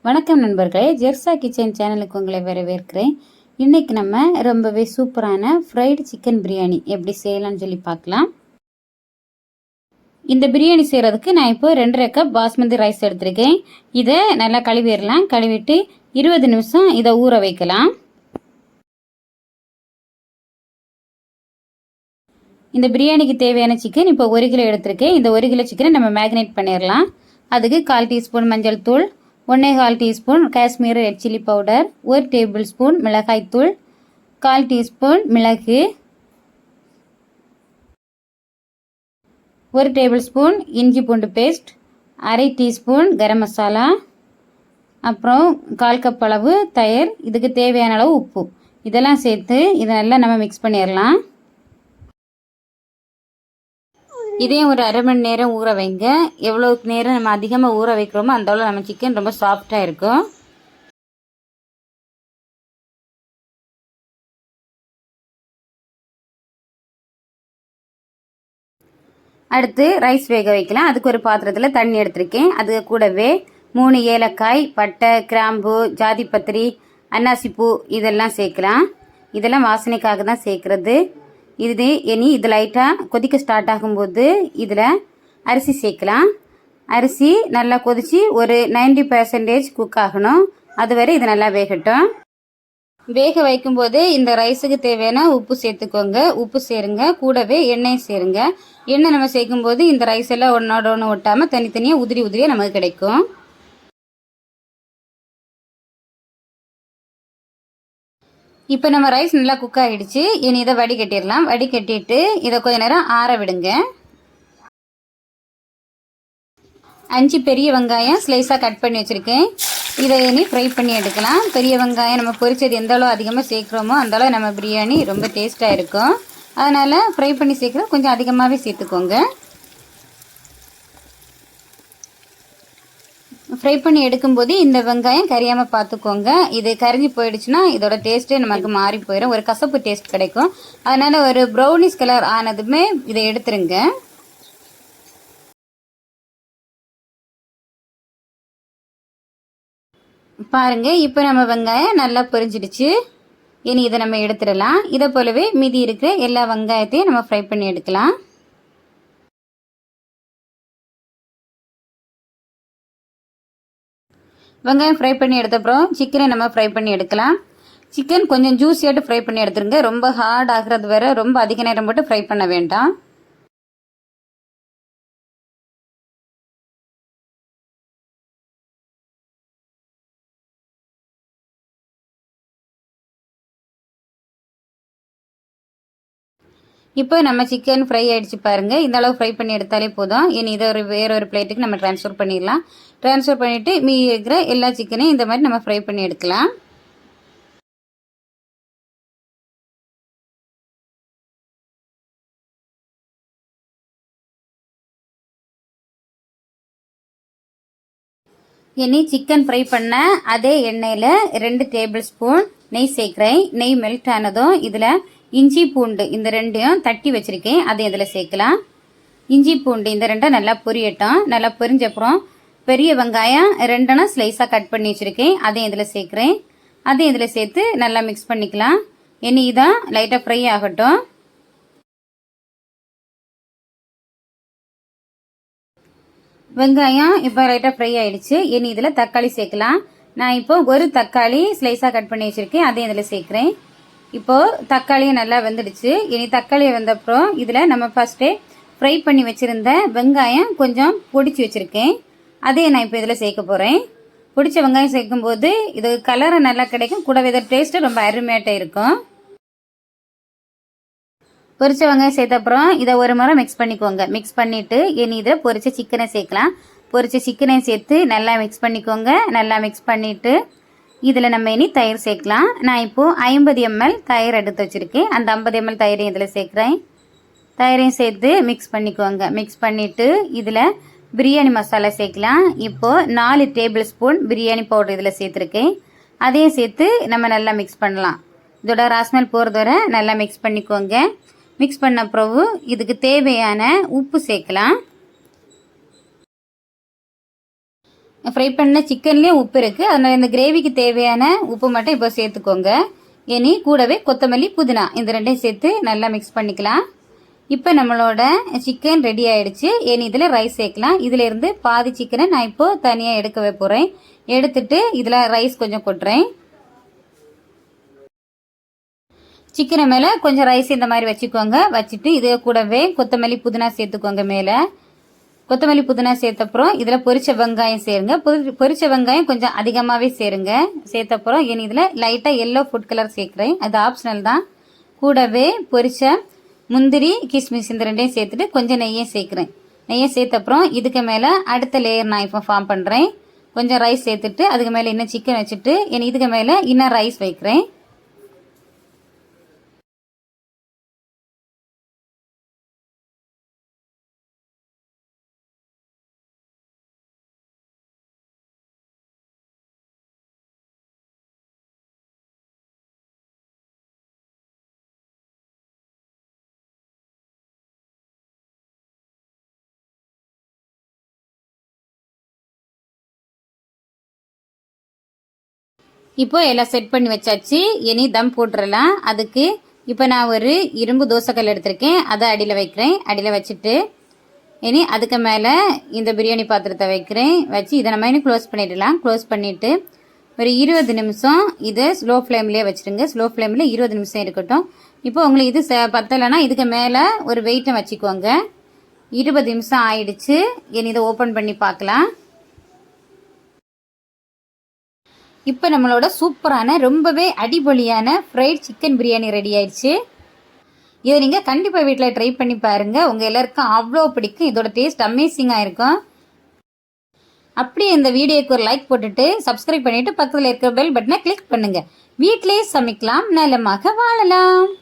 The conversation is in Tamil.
வணக்கம் நண்பர்களே, ஜெர்சா கிச்சன் சேனலுக்கு உங்களை வரவேற்கிறேன். இன்றைக்கி நம்ம ரொம்பவே சூப்பரான ஃப்ரைடு சிக்கன் பிரியாணி எப்படி செய்யலாம்னு சொல்லி பார்க்கலாம். இந்த பிரியாணி செய்கிறதுக்கு நான் இப்போ 2.5 கப் பாஸ்மதி ரைஸ் எடுத்திருக்கேன். இதை நல்லா கழுவிடலாம். கழுவிட்டு 20 நிமிஷம் இதை ஊற வைக்கலாம். இந்த பிரியாணிக்கு தேவையான சிக்கன் இப்போ 1 கிலோ எடுத்திருக்கேன். இந்த 1 கிலோ சிக்கனை நம்ம மேக்னேட் பண்ணிடலாம். அதுக்கு 1/4 டீஸ்பூன் மஞ்சள் தூள், 1/4 teaspoon Kashmir red chilli powder, 1 table spoon மிளகாய்த்தூள், 1/4 டீஸ்பூன் மிளகு, 1 டேபிள் ஸ்பூன் இஞ்சி பூண்டு பேஸ்ட், 1/2 டீஸ்பூன் கரம் மசாலா, அப்புறம் 1/4 கப் அளவு தயிர், இதுக்கு தேவையான அளவு உப்பு, இதெல்லாம் சேர்த்து இதை நல்லா நம்ம மிக்ஸ் பண்ணிடலாம். இதையும் ஒரு 1/2 மணி நேரம் ஊற வைங்க. எவ்வளோ நேரம் நம்ம அதிகமாக ஊற வைக்கிறோமோ அந்த அளவு நம்ம சிக்கன் ரொம்ப சாஃப்டாக இருக்கும். அடுத்து ரைஸ் வேக வைக்கலாம். அதுக்கு ஒரு பாத்திரத்தில் தண்ணி எடுத்திருக்கேன். அது கூடவே 3 ஏலக்காய், பட்டை, கிராம்பு, ஜாதிப்பத்திரி, அன்னாசிப்பூ இதெல்லாம் சேர்க்கலாம். இதெல்லாம் வாசனைக்காக தான் சேர்க்குறது. இது லைட்டாக கொதிக்க ஸ்டார்ட் ஆகும்போது இதில் அரிசி சேர்க்கலாம். அரிசி நல்லா கொதித்து ஒரு 90% குக் ஆகணும். அதுவரை இது நல்லா வேகட்டும். வேக வைக்கும்போது இந்த ரைஸுக்கு தேவையான உப்பு சேர்த்துக்கோங்க. உப்பு சேருங்க. கூடவே எண்ணெய் சேருங்க. எண்ணெய் நம்ம சேர்க்கும்போது இந்த ரைஸ் எல்லாம் ஒன்றோட ஒன்று ஒட்டாமல் தனித்தனியாக உதிரியாக நமக்கு கிடைக்கும். இப்போ நம்ம ரைஸ் நல்லா குக் ஆகிடுச்சு. இனி இதை வடிகட்டிடலாம். வடிகட்டிட்டு இதை கொஞ்ச நேரம் ஆற விடுங்க. 5 பெரிய வெங்காயம் ஸ்லைஸாக கட் பண்ணி வச்சுருக்கேன். இதை இனி ஃப்ரை பண்ணி எடுக்கலாம். பெரிய வெங்காயம் நம்ம பொரிச்சது எந்த அளவு அதிகமாக சேர்க்குறோமோ அந்த அளவு நம்ம பிரியாணி ரொம்ப டேஸ்ட்டாக இருக்கும். அதனால் ஃப்ரை பண்ணி சேர்க்குறது கொஞ்சம் அதிகமாகவே சேர்த்துக்கோங்க. ஃப்ரை பண்ணி எடுக்கும்போது இந்த வெங்காயம் கரியாமல் பார்த்துக்கோங்க. இது கரிஞ்சு போயிடுச்சுன்னா இதோட டேஸ்ட்டே நமக்கு மாறி போயிடும். ஒரு கசப்பு டேஸ்ட் கிடைக்கும். அதனால் ஒரு ப்ரௌனிஷ் கலர் ஆனதுமே இதை எடுத்துருங்க. பாருங்கள், இப்போ நம்ம வெங்காயம் நல்லா பொரிஞ்சிடுச்சு. இனி இதை நம்ம எடுத்துடலாம். இதை போலவே மீதி இருக்கிற எல்லா வெங்காயத்தையும் நம்ம ஃப்ரை பண்ணி எடுக்கலாம். வெங்காயம் ஃப்ரை பண்ணி எடுத்தப்புறம் சிக்கனை நம்ம ஃப்ரை பண்ணி எடுக்கலாம். சிக்கன் கொஞ்சம் ஜூஸியாட்டு ஃப்ரை பண்ணி எடுத்துருங்க. ரொம்ப ஹார்ட் ஆகிறது வரை ரொம்ப அதிக நேரம் போட்டு ஃப்ரை பண்ண வேண்டாம். இப்போ நம்ம சிக்கன் ஃப்ரை ஆகிடுச்சு பாருங்கள். இந்த அளவு ஃப்ரை பண்ணி எடுத்தாலே போதும். இனி இதை வேற ஒரு பிளேட்டுக்கு நம்ம ட்ரான்ஸ்ஃபர் பண்ணிடலாம். ட்ரான்ஸ்ஃபர் பண்ணிவிட்டு மீதி இருக்கிற எல்லா சிக்கனையும் இந்த மாதிரி நம்ம ஃப்ரை பண்ணி எடுக்கலாம். இனி சிக்கன் ஃப்ரை பண்ண அதே எண்ணெயில் 2 டேபிள் ஸ்பூன் நெய் சேர்க்குறேன். நெய் மெல்ட் ஆனதும் இதில் இஞ்சி பூண்டு இந்த ரெண்டையும் தட்டி வச்சுருக்கேன். அதை இதில் சேர்க்கலாம். இஞ்சி பூண்டு இந்த ரெண்டும் நல்லா பொரியட்டும். நல்லா பொரிஞ்சப்புறம் பெரிய வெங்காயம் 2 ஸ்லைஸாக கட் பண்ணி வச்சுருக்கேன். அதையும் இதில் சேர்க்குறேன். அதையும் இதில் சேர்த்து நல்லா மிக்ஸ் பண்ணிக்கலாம். இனி இதான் லைட்டாக ஃப்ரை ஆகட்டும். வெங்காயம் இப்போ லைட்டாக ஃப்ரை ஆகிடுச்சு. இனி இதில் தக்காளி சேர்க்கலாம். நான் இப்போ ஒரு தக்காளி ஸ்லைஸாக கட் பண்ணி வச்சுருக்கேன். அதையும் இதில் சேர்க்குறேன். இப்போது தக்காளியும் நல்லா வெந்துடுச்சு. இனி தக்காளி வந்தப்புறம் இதில் நம்ம ஃபஸ்ட்டே ஃப்ரை பண்ணி வச்சுருந்த வெங்காயம் கொஞ்சம் பொடிச்சு வச்சுருக்கேன். அதே நான் இப்போ இதில் சேர்க்க போகிறேன். பொடிச்ச வெங்காயம் சேர்க்கும்போது இது கலரை நல்லா கிடைக்கும். கூடவே இதோட டேஸ்ட்டு ரொம்ப அருமையாட்டாக இருக்கும். பொரிச்ச வெங்காயம் சேர்த்தப்புறம் இதை ஒரு முறை மிக்ஸ் பண்ணிக்கோங்க. மிக்ஸ் பண்ணிவிட்டு இனி இதில் பொரிச்ச சிக்கனை சேர்க்கலாம். பொரிச்ச சிக்கனை சேர்த்து நல்லா மிக்ஸ் பண்ணிக்கோங்க. நல்லா மிக்ஸ் பண்ணிவிட்டு இதில் நம்ம இனி தயிர் சேர்க்கலாம். நான் இப்போது 50 ml தயிர் எடுத்து வச்சுருக்கேன். அந்த 50 ml தயிரையும் இதில் சேர்க்குறேன். தயிரையும் சேர்த்து மிக்ஸ் பண்ணிக்கோங்க. மிக்ஸ் பண்ணிவிட்டு இதில் பிரியாணி மசாலா சேர்க்கலாம். இப்போது 4 டேபிள் ஸ்பூன் பிரியாணி பவுடர் இதில் சேர்த்துருக்கேன். அதையும் சேர்த்து நம்ம நல்லா மிக்ஸ் பண்ணலாம். இதோட ராஸ்மெல் போகிறது வரை நல்லா மிக்ஸ் பண்ணிக்கோங்க. மிக்ஸ் பண்ண பிறகு இதுக்கு தேவையான உப்பு சேர்க்கலாம். ஃப்ரை பண்ண சிக்கன்லேயும் உப்பு இருக்குது, அதனால் இந்த கிரேவிக்கு தேவையான உப்பு மட்டும் இப்போ சேர்த்துக்கோங்க. இனி கூடவே கொத்தமல்லி புதினா இந்த ரெண்டையும் சேர்த்து நல்லா மிக்ஸ் பண்ணிக்கலாம். இப்போ நம்மளோட சிக்கன் ரெடி ஆயிடுச்சு. இனி இதில் ரைஸ் சேர்க்கலாம். இதில் இருந்து பாதி சிக்கனை நான் இப்போது தனியாக எடுக்க போகிறேன். எடுத்துட்டு இதில் ரைஸ் கொஞ்சம் கொட்டுறேன். சிக்கனை மேலே கொஞ்சம் ரைஸ் இந்த மாதிரி வச்சுக்கோங்க. வச்சுட்டு இது கூடவே கொத்தமல்லி புதினா சேர்த்துக்கோங்க. மேலே கொத்தமல்லி புதினா சேர்த்தப்புறம் இதில் பொரிச்ச வெங்காயம் சேருங்க. பொரிச்ச வெங்காயம் கொஞ்சம் அதிகமாகவே சேருங்க. சேர்த்தப்புறம் இனி இதில் லைட்டாக எல்லோ ஃபுட் கலர் சேர்க்குறேன், அது ஆப்ஷனல் தான். கூடவே பொரிச்ச முந்திரி கிஸ்மிஸ் இந்த ரெண்டையும் சேர்த்துட்டு கொஞ்சம் நெய்யும் சேர்க்குறேன். நெய்யை சேர்த்தப்புறம் இதுக்கு மேலே அடுத்த லேயர் நான் இப்போ ஃபார்ம் பண்ணுறேன். கொஞ்சம் ரைஸ் சேர்த்துட்டு அதுக்கு மேலே இன்னும் சிக்கன் வச்சுட்டு இனி இதுக்கு மேலே இன்னும் ரைஸ் வைக்கிறேன். இப்போ எல்லாம் செட் பண்ணி வச்சாச்சு. இனி தம் போட்டுடலாம். அதுக்கு இப்போ நான் ஒரு இரும்பு தோசைக்கல் எடுத்திருக்கேன், அதை அடியில் வைக்கிறேன். அடியில் வச்சுட்டு இனி அதுக்கு மேலே இந்த பிரியாணி பாத்திரத்தை வைக்கிறேன். வச்சு இதை நம்ம இன்னும் க்ளோஸ் பண்ணிடலாம். க்ளோஸ் பண்ணிவிட்டு ஒரு 20 நிமிஷம் இதை ஸ்லோ ஃப்ளேம்லேயே வச்சுருங்க. ஸ்லோ ஃப்ளேமில் 20 நிமிஷம் இருக்கட்டும். இப்போ உங்களுக்கு இது பத்தலைன்னா இதுக்கு மேலே ஒரு வெயிட்டை வச்சுக்கோங்க. 20 நிமிஷம் ஆயிடுச்சு. இனி இதை ஓப்பன் பண்ணி பார்க்கலாம். இப்போ நம்மளோட சூப்பரான ரொம்பவே அடிபொலியான ஃப்ரைட் சிக்கன் பிரியாணி ரெடி ஆயிடுச்சு. இதை நீங்கள் கண்டிப்பாக வீட்டில் ட்ரை பண்ணி பாருங்கள். உங்கள் எல்லாருக்கும் அவ்வளோ பிடிக்கும். இதோட டேஸ்ட் அமேசிங்காக இருக்கும். அப்படியே இந்த வீடியோக்கு ஒரு லைக் போட்டுட்டு சப்ஸ்கிரைப் பண்ணிவிட்டு பக்கத்தில் இருக்கிற பெல் பட்டனை கிளிக் பண்ணுங்கள். வீட்டிலேயே சமைக்கலாம், நலமாக வாழலாம்.